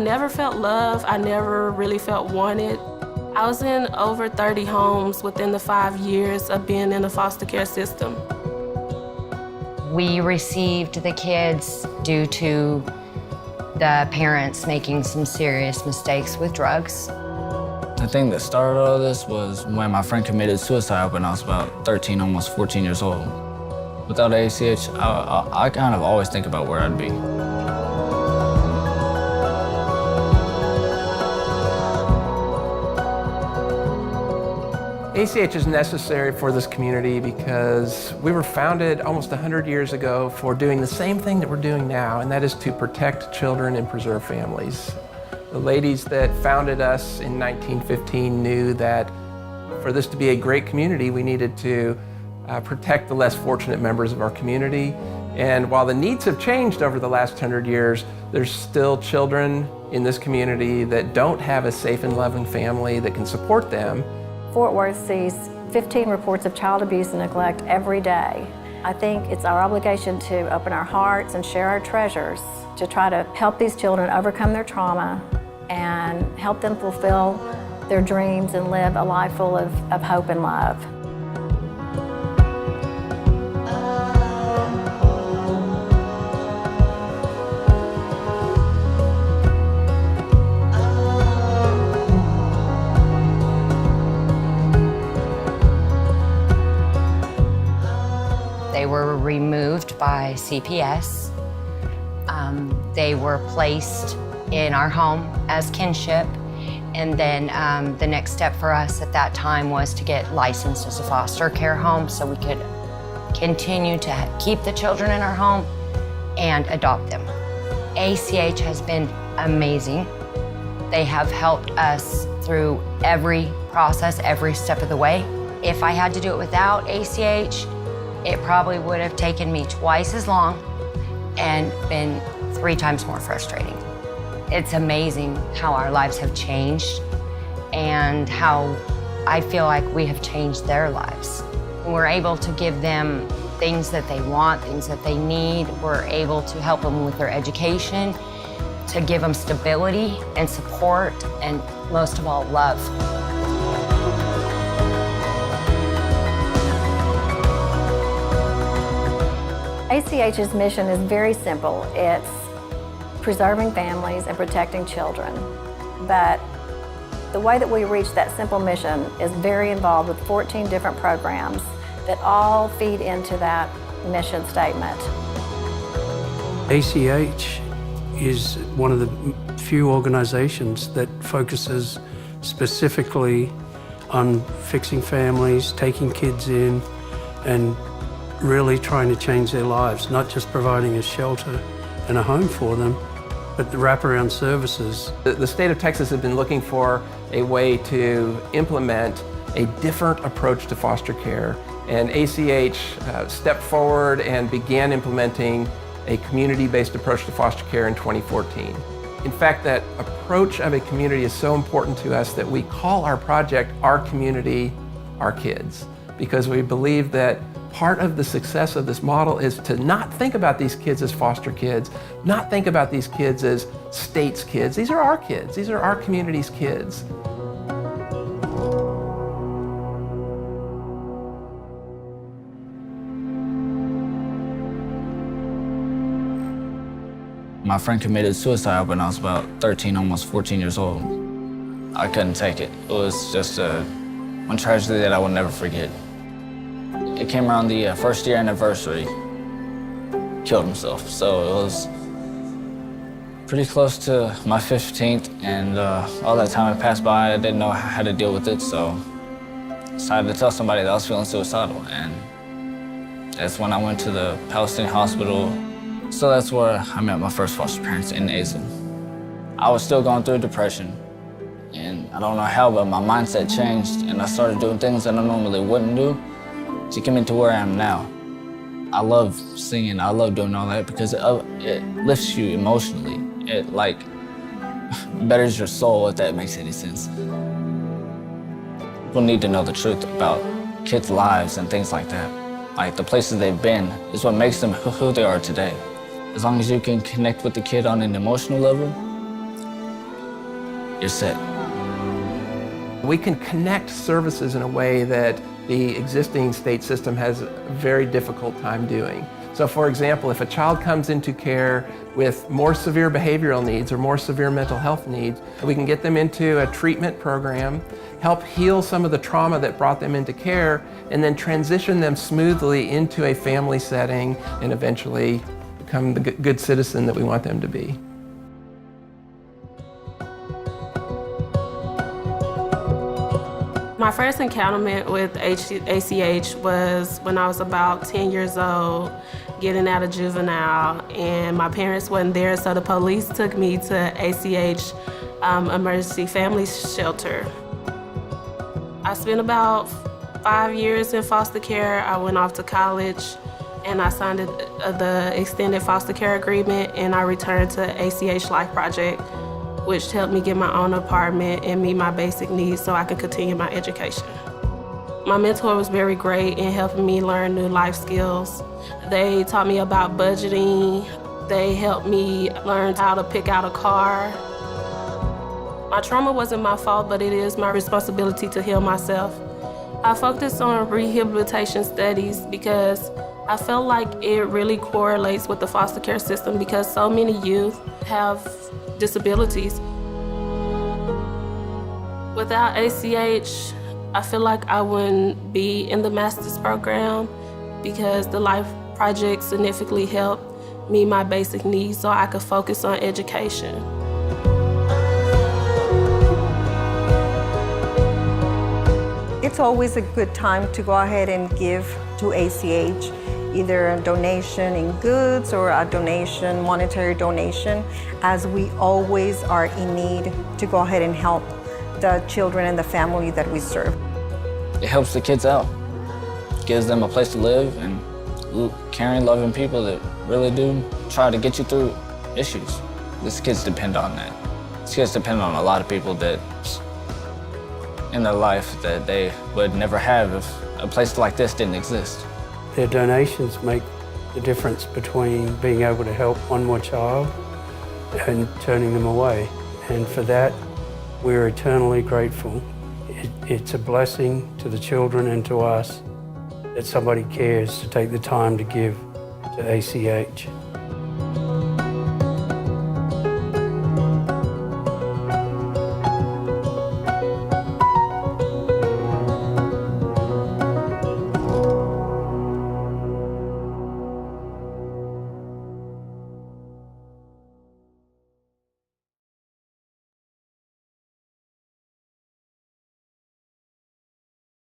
never felt love. I never really felt wanted. I was in over 30 homes within the 5 years of being in the foster care system. We received the kids due to the parents making some serious mistakes with drugs. The thing that started all this was when my friend committed suicide when I was about 13, almost 14 years old. Without ACH, I kind of always think about where I'd be. ACH is necessary for this community because we were founded almost 100 years ago for doing the same thing that we're doing now, and that is to protect children and preserve families. The ladies that founded us in 1915 knew that for this to be a great community, we needed to protect the less fortunate members of our community. And while the needs have changed over the last 100 years, there's still children in this community that don't have a safe and loving family that can support them. Fort Worth sees 15 reports of child abuse and neglect every day. I think it's our obligation to open our hearts and share our treasures to try to help these children overcome their trauma and help them fulfill their dreams and live a life full of hope and love. They were removed by CPS. They were placed in our home as kinship. And then the next step for us at that time was to get licensed as a foster care home so we could continue to keep the children in our home and adopt them. ACH has been amazing. They have helped us through every process, every step of the way. If I had to do it without ACH, it probably would have taken me twice as long and been 3 times more frustrating. It's amazing how our lives have changed and how I feel like we have changed their lives. We're able to give them things that they want, things that they need. We're able to help them with their education, to give them stability and support, and most of all, love. ACH's mission is very simple. It's preserving families and protecting children. But the way that we reach that simple mission is very involved with 14 different programs that all feed into that mission statement. ACH is one of the few organizations that focuses specifically on fixing families, taking kids in, and really trying to change their lives, not just providing a shelter and a home for them, but the wraparound services. The state of Texas has been looking for a way to implement a different approach to foster care, and ACH stepped forward and began implementing a community-based approach to foster care in 2014. In fact, that approach of a community is so important to us that we call our project Our Community, Our Kids, because we believe that part of the success of this model is to not think about these kids as foster kids, not think about these kids as state's kids. These are our kids. These are our community's kids. My friend committed suicide when I was about 13, almost 14 years old. I couldn't take it. It was just one tragedy that I will never forget. It came around the first year anniversary, killed himself. So it was pretty close to my 15th, and all that time had passed by. I didn't know how to deal with it, so I decided to tell somebody that I was feeling suicidal. And that's when I went to the Palestinian hospital. So that's where I met my first foster parents in Azen. I was still going through depression, and I don't know how, but my mindset changed, and I started doing things that I normally wouldn't do to get me to where I am now. I love singing, I love doing all that because it lifts you emotionally. It like betters your soul, if that makes any sense. People need to know the truth about kids' lives and things like that. Like the places they've been is what makes them who they are today. As long as you can connect with the kid on an emotional level, you're set. We can connect services in a way that the existing state system has a very difficult time doing. So for example, if a child comes into care with more severe behavioral needs or more severe mental health needs, we can get them into a treatment program, help heal some of the trauma that brought them into care, and then transition them smoothly into a family setting and eventually become the good citizen that we want them to be. My first encounter with ACH was when I was about 10 years old, getting out of juvenile, and my parents wasn't there, so the police took me to ACH Emergency Family Shelter. I spent about 5 years in foster care. I went off to college, and I signed the extended foster care agreement, and I returned to ACH Life Project, which helped me get my own apartment and meet my basic needs so I could continue my education. My mentor was very great in helping me learn new life skills. They taught me about budgeting. They helped me learn how to pick out a car. My trauma wasn't my fault, but it is my responsibility to heal myself. I focused on rehabilitation studies because I felt like it really correlates with the foster care system because so many youth have disabilities. Without ACH, I feel like I wouldn't be in the master's program because the Life Project significantly helped meet my basic needs so I could focus on education. It's always a good time to go ahead and give to ACH, either a donation in goods or a donation, monetary donation, as we always are in need to go ahead and help the children and the family that we serve. It helps the kids out, gives them a place to live, and caring, loving people that really do try to get you through issues. These kids depend on that. These kids depend on a lot of people that in their life that they would never have if a place like this didn't exist. Their donations make the difference between being able to help one more child and turning them away. And for that, we're eternally grateful. It's a blessing to the children and to us that somebody cares to take the time to give to ACH.